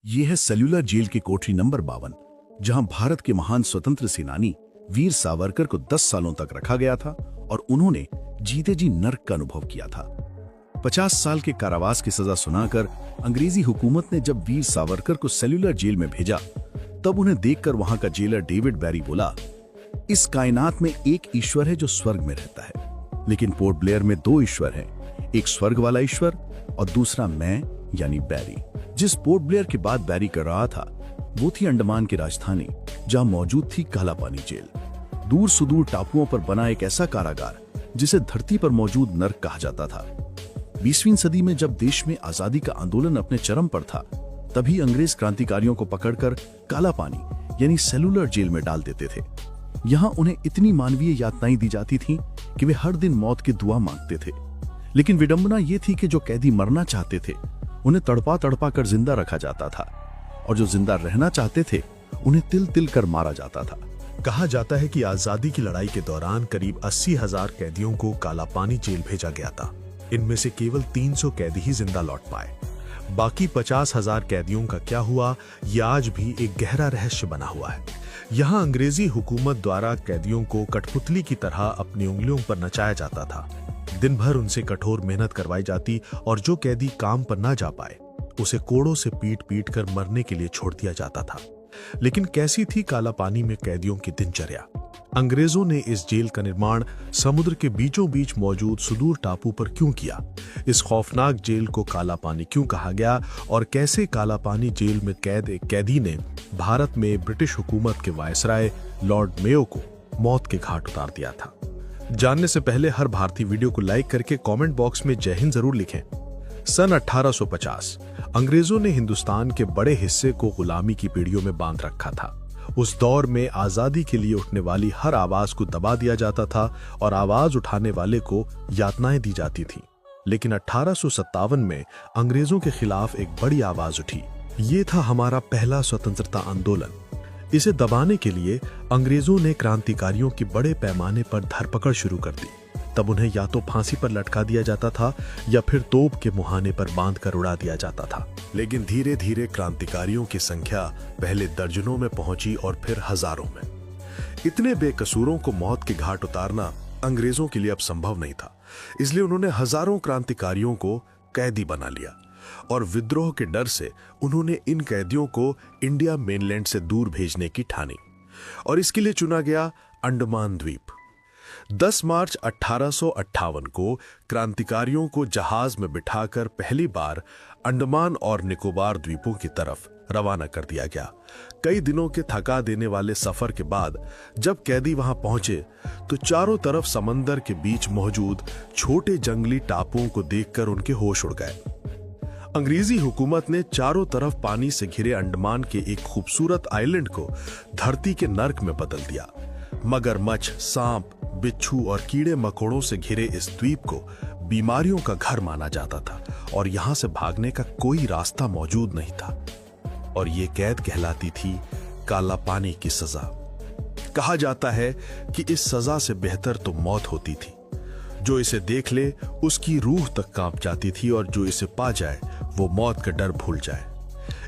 ये है cellular jail की कोठरी नंबर 52, जहां भारत के महान स्वतंत्र सेनानी वीर सावरकर को 10 सालों तक रखा गया था और उन्होंने जीते जी नर्क का अनुभव किया था। 50 साल के कारावास की सजा सुनाकर अंग्रेजी हुकूमत ने जब वीर सावरकर को सेल्यूलर जेल में भेजा, तब उन्हें देखकर वहां का जेलर डेविड बैरी बोला, इस कायनात में एक ईश्वर है जो स्वर्ग में रहता है, लेकिन पोर्ट ब्लेयर में 2 ईश्वर हैं, एक स्वर्ग वाला ईश्वर और दूसरा मैं यानी बैरी। जिस पोर्ट ब्लेयर की बात बैरी कर रहा था वो थी अंडमान की राजधानी, जहां मौजूद थी काला पानी जेल। दूर सुदूर टापुओं पर बना एक ऐसा कारागार जिसे धरती पर मौजूद नर्क कहा जाता था। 20वीं सदी में जब देश में आजादी का आंदोलन अपने चरम पर था, तभी अंग्रेज क्रांतिकारियों को पकड़कर काला पानी यानी सेल्यूलर जेल में डाल देते थे। यहाँ उन्हें इतनी मानवीय यातनाएं दी जाती थीं कि वे हर दिन मौत की दुआ मांगते थे। लेकिन विडंबना ये थी कि जो कैदी मरना चाहते थे उन्हें तड़पा तड़पा कर जिंदा रखा जाता था, और जो जिंदा रहना चाहते थे उन्हें तिल तिल कर मारा जाता था। कहा जाता है कि आजादी की लड़ाई के दौरान करीब 80,000 कैदियों को काला पानी जेल भेजा गया था। इनमें से केवल 300 कैदी ही जिंदा लौट पाए। बाकी 50,000 कैदियों का क्या हुआ, यह आज भी एक गहरा रहस्य बना हुआ है। यहाँ अंग्रेजी हुकूमत द्वारा कैदियों को कठपुतली की तरह अपनी उंगलियों पर नचाया जाता था। दिन भर उनसे कठोर मेहनत करवाई जाती और जो कैदी काम पर ना जा पाए उसे कोड़ों से पीट पीट कर मरने के लिए छोड़ दिया जाता था। लेकिन कैसी थी काला पानी में कैदियों की दिनचर्या? अंग्रेजों ने इस जेल का निर्माण समुद्र के बीचों बीच मौजूद सुदूर टापू पर क्यों किया? इस खौफनाक जेल को काला पानी क्यों कहा गया और कैसे काला पानी जेल में कैद एक कैदी ने भारत में ब्रिटिश हुकूमत के वायसराय लॉर्ड मेयो को मौत के घाट उतार दिया था? जानने से पहले हर भारतीय वीडियो को लाइक करके कमेंट बॉक्स में जय हिंद जरूर लिखें। सन 1850 अंग्रेजों ने हिंदुस्तान के बड़े हिस्से को गुलामी की पीढ़ियों में बांध रखा था। उस दौर में आजादी के लिए उठने वाली हर आवाज को दबा दिया जाता था और आवाज उठाने वाले को यातनाएं दी जाती थीं। लेकिन 1857 में अंग्रेजों के खिलाफ एक बड़ी आवाज उठी। ये था हमारा पहला स्वतंत्रता आंदोलन। इसे दबाने के लिए अंग्रेजों ने क्रांतिकारियों की बड़े पैमाने पर धरपकड़ शुरू कर दी। तब उन्हें या तो फांसी पर लटका दिया जाता था या फिर तोप के मुहाने पर बांधकर उड़ा दिया जाता था। लेकिन धीरे धीरे क्रांतिकारियों की संख्या पहले दर्जनों में पहुंची और फिर हजारों में। इतने बेकसूरों को मौत के घाट उतारना अंग्रेजों के लिए अब संभव नहीं था, इसलिए उन्होंने हजारों क्रांतिकारियों को कैदी बना लिया और विद्रोह के डर से उन्होंने इन कैदियों को इंडिया मेनलैंड से दूर भेजने की ठानी और इसके लिए चुना गया अंडमान द्वीप। 10 मार्च 1858 को क्रांतिकारियों को जहाज में बिठाकर पहली बार अंडमान और निकोबार द्वीपों की तरफ रवाना कर दिया गया। कई दिनों के थका देने वाले सफर के बाद जब कैदी वहां पहुंचे तो चारों तरफ समंदर के बीच मौजूद छोटे जंगली टापुओं को देखकर उनके होश उड़ गए। अंग्रेजी हुकूमत ने चारों तरफ पानी से घिरे अंडमान के एक खूबसूरत आइलैंड को धरती के नर्क में बदल दिया। मगरमच्छ, सांप, बिच्छू और कीड़े मकोड़ों से घिरे इस द्वीप को बीमारियों का घर माना जाता था और यहां से भागने का कोई रास्ता मौजूद नहीं था। और ये कैद कहलाती थी काला पानी की सजा। कहा जाता है कि इस सजा से बेहतर तो मौत होती थी। जो इसे देख ले उसकी रूह तक कांप जाती थी और जो इसे पा जाए वो मौत का डर भूल जाए।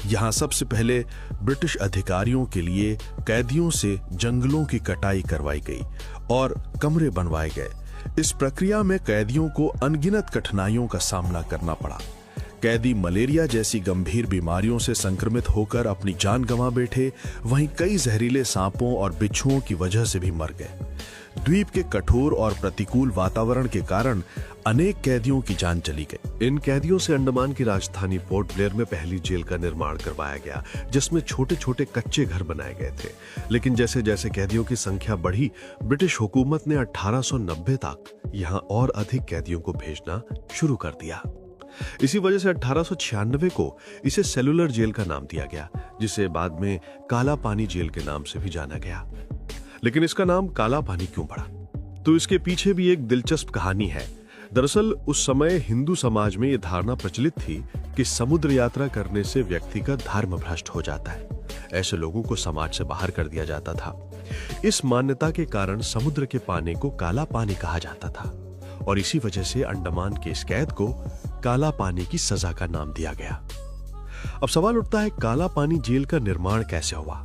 यहाँ सबसे पहले ब्रिटिश अधिकारियों के लिए कैदियों से जंगलों की कटाई करवाई गई और कमरे बनवाए गए। इस प्रक्रिया में कैदियों को अनगिनत कठिनाइयों का सामना करना पड़ा। कैदी मलेरिया जैसी गंभीर बीमारियों से संक्रमित होकर अपनी जान गंवा बैठे, वहीं कई जहरीले सांपों और बिच्छुओं की वजह से भी मर गए। द्वीप के कठोर और प्रतिकूल वातावरण के कारण अनेक कैदियों की जान चली गई। इन कैदियों से अंडमान की राजधानी पोर्ट ब्लेयर में पहली जेल का निर्माण करवाया गया, जिसमें छोटे छोटे कच्चे घर बनाए गए थे। लेकिन जैसे जैसे कैदियों की संख्या बढ़ी, ब्रिटिश हुकूमत ने 1890 तक यहाँ और अधिक कैदियों को भेजना शुरू कर दिया। इसी वजह से 1896 को इसे सेल्यूलर जेल का नाम दिया गया, जिसे बाद में काला पानी जेल के नाम से भी जाना गया। लेकिन इसका नाम काला पानी क्यों पड़ा? तो इसके पीछे भी एक दिलचस्प कहानी है। दरअसल उस समय हिंदू समाज में यह धारणा प्रचलित थी कि समुद्र यात्रा करने से व्यक्ति का धर्म भ्रष्ट हो जाता है। ऐसे लोगों को समाज से बाहर कर दिया जाता था। इस मान्यता के कारण समुद्र के पानी को काला पानी कहा जाता था और इसी वजह से अंडमान के इस कैद को काला पानी की सजा का नाम दिया गया। अब सवाल उठता है, काला पानी जेल का निर्माण कैसे हुआ?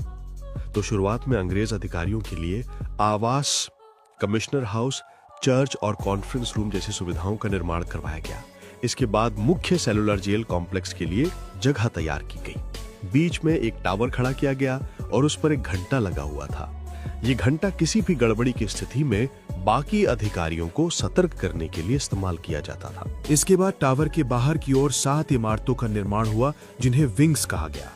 तो शुरुआत में अंग्रेज अधिकारियों के लिए आवास, कमिश्नर हाउस, चर्च और कॉन्फ्रेंस रूम जैसी सुविधाओं का निर्माण करवाया गया। इसके बाद मुख्य सेलुलर जेल कॉम्प्लेक्स के लिए जगह तैयार की गई। बीच में एक टावर खड़ा किया गया और उस पर एक घंटा लगा हुआ था। ये घंटा किसी भी गड़बड़ी की स्थिति में बाकी अधिकारियों को सतर्क करने के लिए इस्तेमाल किया जाता था। इसके बाद टावर के बाहर की ओर 7 इमारतों का निर्माण हुआ, जिन्हें विंग्स कहा गया।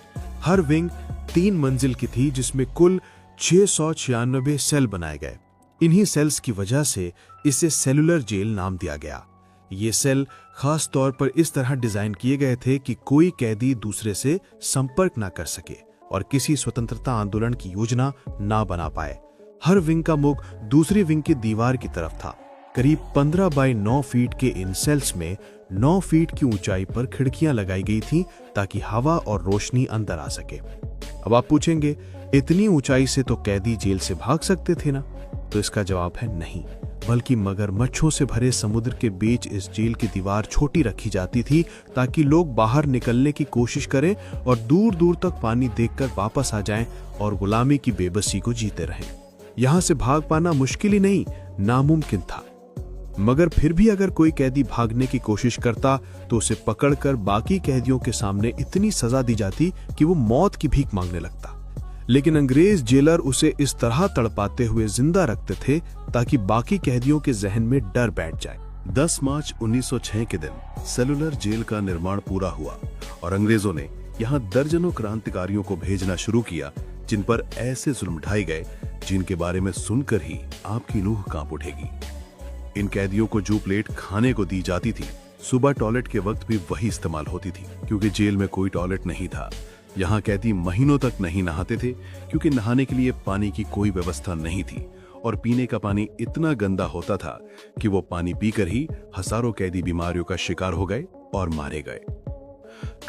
हर विंग 3 मंजिल की थी, जिसमें कुल 696 सेल बनाए गए। इन्हीं सेल्स की वजह से इसे सेलुलर जेल नाम दिया गया। ये सेल खास तौर पर इस तरह डिजाइन किए गए थे कि कोई कैदी दूसरे से संपर्क ना कर सके और किसी स्वतंत्रता आंदोलन की योजना ना बना पाए। हर विंग का मुख दूसरी विंग की दीवार की तरफ था। करीब 15 बाय 9 फीट के इन सेल्स में 9 फीट की ऊंचाई पर खिड़कियां लगाई गई थीं, ताकि हवा और रोशनी अंदर आ सके। अब आप पूछेंगे, इतनी ऊंचाई से तो कैदी जेल से भाग सकते थे ना? तो इसका जवाब है नहीं, बल्कि मगरमच्छों से भरे समुद्र के बीच इस जेल की दीवार छोटी रखी जाती थी, ताकि लोग बाहर निकलने की कोशिश करें और दूर दूर तक पानी देखकर वापस आ जाएं और गुलामी की बेबसी को जीते रहें। यहां से भाग पाना मुश्किल ही नहीं, नामुमकिन था। मगर फिर भी अगर कोई कैदी भागने की कोशिश करता तो उसे पकड़कर बाकी कैदियों के सामने इतनी सजा दी जाती कि वो मौत की भीख मांगने लगता। लेकिन अंग्रेज जेलर उसे इस तरह तड़पाते हुए जिंदा रखते थे ताकि बाकी कैदियों के जहन में डर बैठ जाए। 10 मार्च 1906 के दिन सेलुलर जेल का निर्माण पूरा हुआ और अंग्रेजों ने यहाँ दर्जनों क्रांतिकारियों को भेजना शुरू किया, जिन पर ऐसे जुल्म ढाए गए जिनके बारे में सुनकर ही आपकी रूह कांप उठेगी। इन कैदियों को जो प्लेट खाने को दी जाती थी, सुबह टॉयलेट के वक्त भी वही इस्तेमाल होती थी, क्योंकि जेल में कोई टॉयलेट नहीं था। यहाँ कैदी महीनों तक नहीं नहाते थे, क्योंकि नहाने के लिए पानी की कोई व्यवस्था नहीं थी और पीने का पानी इतना गंदा होता था कि वो पानी पीकर ही हजारों कैदी बीमारियों का शिकार हो गए और मारे गए।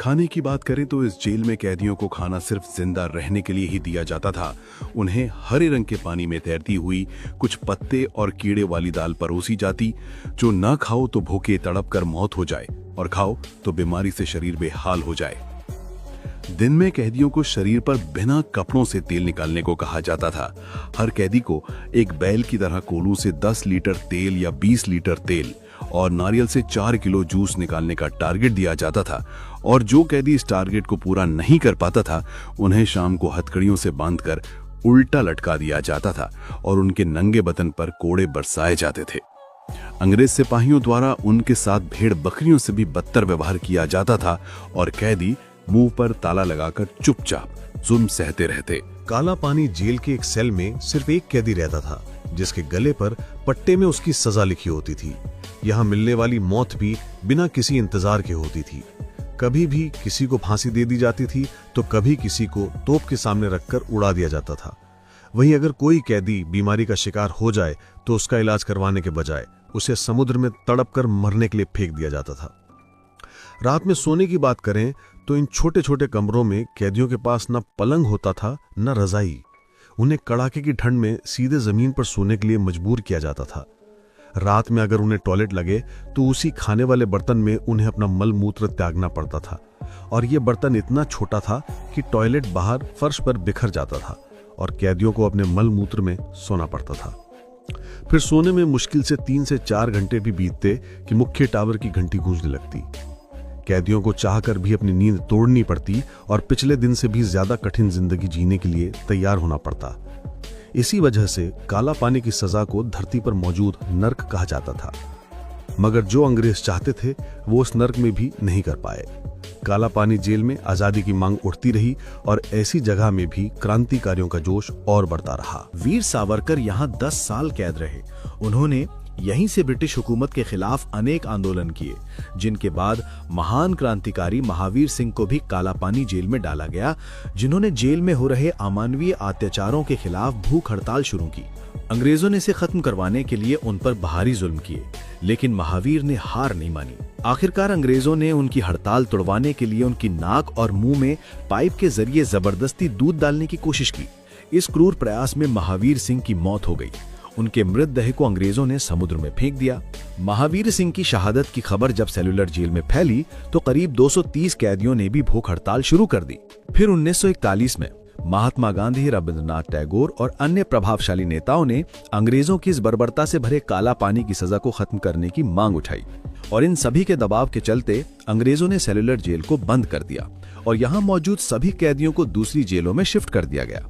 खाने की बात करें तो इस जेल में कैदियों को खाना सिर्फ जिंदा रहने के लिए ही दिया जाता था। उन्हें हरे रंग के पानी में तैरती हुई कुछ पत्ते और कीड़े वाली दाल परोसी जाती, जो ना खाओ तो भूखे तड़प कर मौत हो जाए और खाओ तो बीमारी से शरीर बेहाल हो जाए। दिन में कैदियों को शरीर पर बिना कपड़ों से तेल निकालने को कहा जाता था। हर कैदी को एक बैल की तरह कोलू से 10 लीटर तेल या 20 लीटर तेल और नारियल से 4 किलो जूस निकालने का टारगेट दिया जाता था, और जो कैदी इस टारगेट को पूरा नहीं कर पाता था, उन्हें शाम को हथकड़ियों से बांधकर उल्टा लटका दिया जाता था और उनके नंगे बदन पर कोड़े बरसाए जाते थे। अंग्रेज सिपाहियों द्वारा उनके साथ भेड़ बकरियों से भी बदतर व्यवहार किया जाता था और कैदी मुंह पर ताला लगाकर चुपचाप जुल्म सहते रहते। काला पानी जेल के एक सेल में सिर्फ एक कैदी रहता था, जिसके गले पर पट्टे में उसकी सजा लिखी होती थी। यहाँ मिलने वाली मौत भी बिना किसी इंतजार के होती थी। कभी भी किसी को फांसी दे दी जाती थी तो कभी किसी को तोप के सामने रखकर उड़ा दिया जाता था। वहीं अगर कोई कैदी बीमारी का शिकार हो जाए तो उसका इलाज करवाने के बजाय उसे समुद्र में तड़पकर मरने के लिए फेंक दिया जाता था। रात में सोने की बात करें तो इन छोटे छोटे कमरों में कैदियों के पास न पलंग होता था न रजाई। उन्हें कड़ाके की ठंड में सीधे जमीन पर सोने के लिए मजबूर किया जाता था। रात में अगर उन्हें टॉयलेट लगे तो उसी खाने वाले बर्तन में उन्हें अपना मल मूत्र त्यागना पड़ता था, और यह बर्तन इतना छोटा था कि टॉयलेट बाहर फर्श पर बिखर जाता था और कैदियों को अपने मल मूत्र में सोना पड़ता था। फिर सोने में मुश्किल से 3 से 4 घंटे भी बीतते कि मुख्य टावर की घंटी गूंजने लगती। कैदियों को चाहकर भी अपनी नींद तोड़नी पड़ती और पिछले दिन से भी ज्यादा कठिन जिंदगी जीने के लिए तैयार होना पड़ता। इसी वजह से काला पानी की सजा को धरती पर मौजूद नर्क कहा जाता था। मगर जो अंग्रेज चाहते थे वो उस नर्क में भी नहीं कर पाए। काला पानी जेल में आजादी की मांग उठती रही और ऐसी जगह में भी क्रांतिकारियों का जोश और बढ़ता रहा। वीर सावरकर यहाँ 10 साल कैद रहे। उन्होंने यहीं से ब्रिटिश हुकूमत के खिलाफ अनेक आंदोलन किए, जिनके बाद महान क्रांतिकारी महावीर सिंह को भी काला पानी जेल में डाला गया, जिन्होंने जेल में हो रहे अमानवीय अत्याचारों के खिलाफ भूख हड़ताल शुरू की। अंग्रेजों ने इसे खत्म करवाने के लिए उन पर भारी जुल्म किए, लेकिन महावीर ने हार नहीं मानी। आखिरकार अंग्रेजों ने उनकी हड़ताल तोड़वाने के लिए उनकी नाक और मुंह में पाइप के जरिए जबरदस्ती दूध डालने की कोशिश की। इस क्रूर प्रयास में महावीर सिंह की मौत हो गई। उनके मृतदेह को अंग्रेजों ने समुद्र में फेंक दिया। महावीर सिंह की शहादत की खबर जब सेलुलर जेल में फैली तो करीब 230 कैदियों ने भी भूख हड़ताल शुरू कर दी। फिर 1941 में महात्मा गांधी, रविंद्रनाथ टैगोर और अन्य प्रभावशाली नेताओं ने अंग्रेजों की इस बर्बरता से भरे काला पानी की सजा को खत्म करने की मांग उठाई और इन सभी के दबाव के चलते अंग्रेजों ने सेलुलर जेल को बंद कर दिया और यहाँ मौजूद सभी कैदियों को दूसरी जेलों में शिफ्ट कर दिया गया।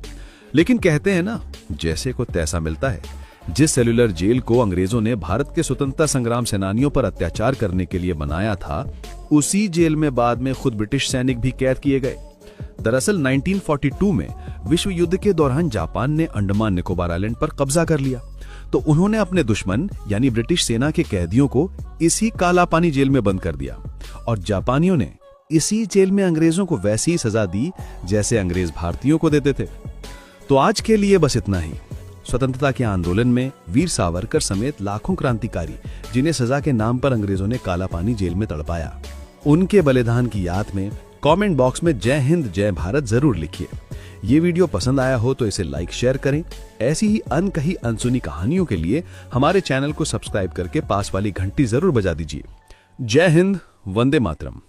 लेकिन कहते हैं ना, जैसे को तैसा मिलता है। जिस सेलुलर जेल को अंग्रेजों ने भारत के स्वतंत्रता संग्राम सेनानियों पर अत्याचार करने के लिए बनाया था, उसी जेल में बाद में खुद ब्रिटिश सैनिक भी कैद किए गए। दरअसल 1942 में विश्व युद्ध के दौरान जापान ने अंडमान निकोबार आइलैंड पर कब्जा कर लिया, तो उन्होंने अपने दुश्मन यानी ब्रिटिश सेना के कैदियों को इसी काला पानी जेल में बंद कर दिया और जापानियों ने इसी जेल में अंग्रेजों को वैसी ही सजा दी जैसे अंग्रेज भारतीयों को देते थे। तो आज के लिए बस इतना ही। स्वतंत्रता के आंदोलन में वीर सावरकर समेत लाखों क्रांतिकारी जिन्हें सजा के नाम पर अंग्रेजों ने काला पानी जेल में तड़पाया, उनके बलिदान की याद में कमेंट बॉक्स में जय हिंद जय भारत जरूर लिखिए। ये वीडियो पसंद आया हो तो इसे लाइक शेयर करें। ऐसी ही अनकही अनसुनी कहानियों के लिए हमारे चैनल को सब्सक्राइब करके पास वाली घंटी जरूर बजा दीजिए। जय हिंद, वंदे मातरम।